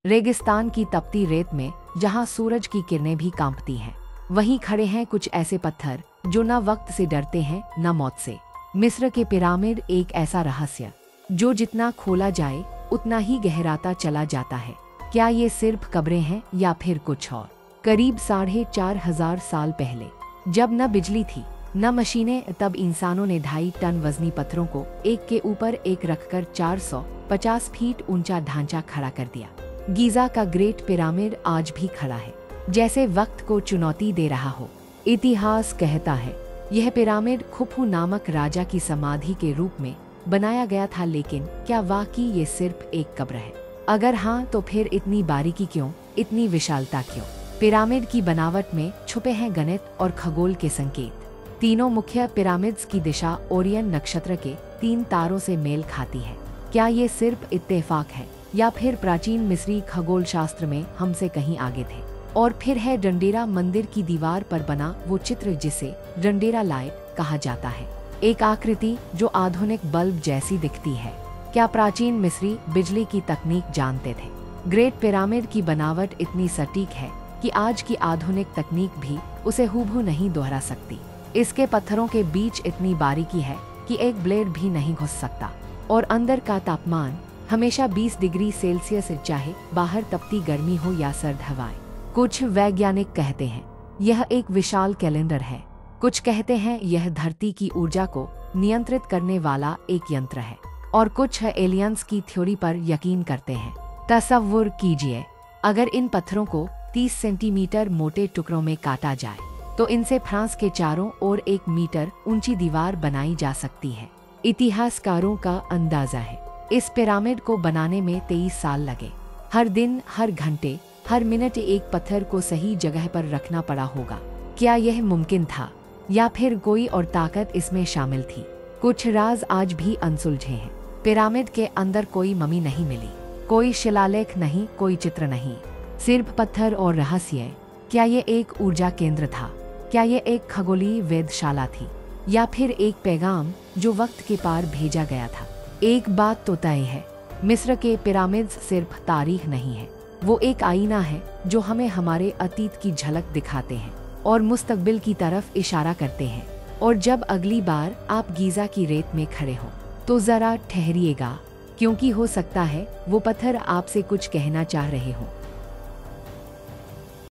रेगिस्तान की तपती रेत में जहां सूरज की किरणें भी कांपती हैं, वहीं खड़े हैं कुछ ऐसे पत्थर जो न वक्त से डरते हैं न मौत से। मिस्र के पिरामिड एक ऐसा रहस्य जो जितना खोला जाए उतना ही गहराता चला जाता है। क्या ये सिर्फ कब्रें हैं या फिर कुछ और? करीब 4,500 साल पहले, जब न बिजली थी न मशीनें, तब इंसानों ने 2.5 टन वजनी पत्थरों को एक के ऊपर एक रखकर 450 फीट ऊंचा ढांचा खड़ा कर दिया। गीजा का ग्रेट पिरामिड आज भी खड़ा है, जैसे वक्त को चुनौती दे रहा हो। इतिहास कहता है यह पिरामिड खुफू नामक राजा की समाधि के रूप में बनाया गया था, लेकिन क्या वाकई ये सिर्फ एक कब्र है? अगर हाँ, तो फिर इतनी बारीकी क्यों, इतनी विशालता क्यों? पिरामिड की बनावट में छुपे हैं गणित और खगोल के संकेत। तीनों मुख्य पिरामिड्स की दिशा ओरियन नक्षत्र के 3 तारों से मेल खाती है। क्या ये सिर्फ इत्तेफाक है या फिर प्राचीन मिस्री खगोल शास्त्र में हमसे कहीं आगे थे? और फिर है डंडेरा मंदिर की दीवार पर बना वो चित्र जिसे डंडेरा लाइट कहा जाता है, एक आकृति जो आधुनिक बल्ब जैसी दिखती है। क्या प्राचीन मिस्री बिजली की तकनीक जानते थे? ग्रेट पिरामिड की बनावट इतनी सटीक है कि आज की आधुनिक तकनीक भी उसे हूबहू नहीं दोहरा सकती। इसके पत्थरों के बीच इतनी बारीकी है कि एक ब्लेड भी नहीं घुस सकता, और अंदर का तापमान हमेशा 20 डिग्री सेल्सियस, चाहे बाहर तपती गर्मी हो या सर्द हवाएं। कुछ वैज्ञानिक कहते हैं यह एक विशाल कैलेंडर है, कुछ कहते हैं यह धरती की ऊर्जा को नियंत्रित करने वाला एक यंत्र है, और कुछ एलियंस की थ्योरी पर यकीन करते हैं। तसव्वुर कीजिए, अगर इन पत्थरों को 30 सेंटीमीटर मोटे टुकड़ों में काटा जाए तो इनसे फ्रांस के चारों ओर 1 मीटर ऊंची दीवार बनाई जा सकती है। इतिहासकारों का अंदाजा है इस पिरामिड को बनाने में 23 साल लगे। हर दिन, हर घंटे, हर मिनट एक पत्थर को सही जगह पर रखना पड़ा होगा। क्या यह मुमकिन था या फिर कोई और ताकत इसमें शामिल थी? कुछ राज आज भी अनसुलझे हैं। पिरामिड के अंदर कोई ममी नहीं मिली, कोई शिलालेख नहीं, कोई चित्र नहीं, सिर्फ पत्थर और रहस्य। क्या ये एक ऊर्जा केंद्र था? क्या ये एक खगोलीय वेधशाला थी, या फिर एक पैगाम जो वक्त के पार भेजा गया था? एक बात तो तय है, मिस्र के पिरामिड्स सिर्फ तारीख नहीं है, वो एक आईना है जो हमें हमारे अतीत की झलक दिखाते हैं और मुस्तकबिल की तरफ इशारा करते हैं। और जब अगली बार आप गीजा की रेत में खड़े हो तो जरा ठहरिएगा, क्योंकि हो सकता है वो पत्थर आपसे कुछ कहना चाह रहे हो।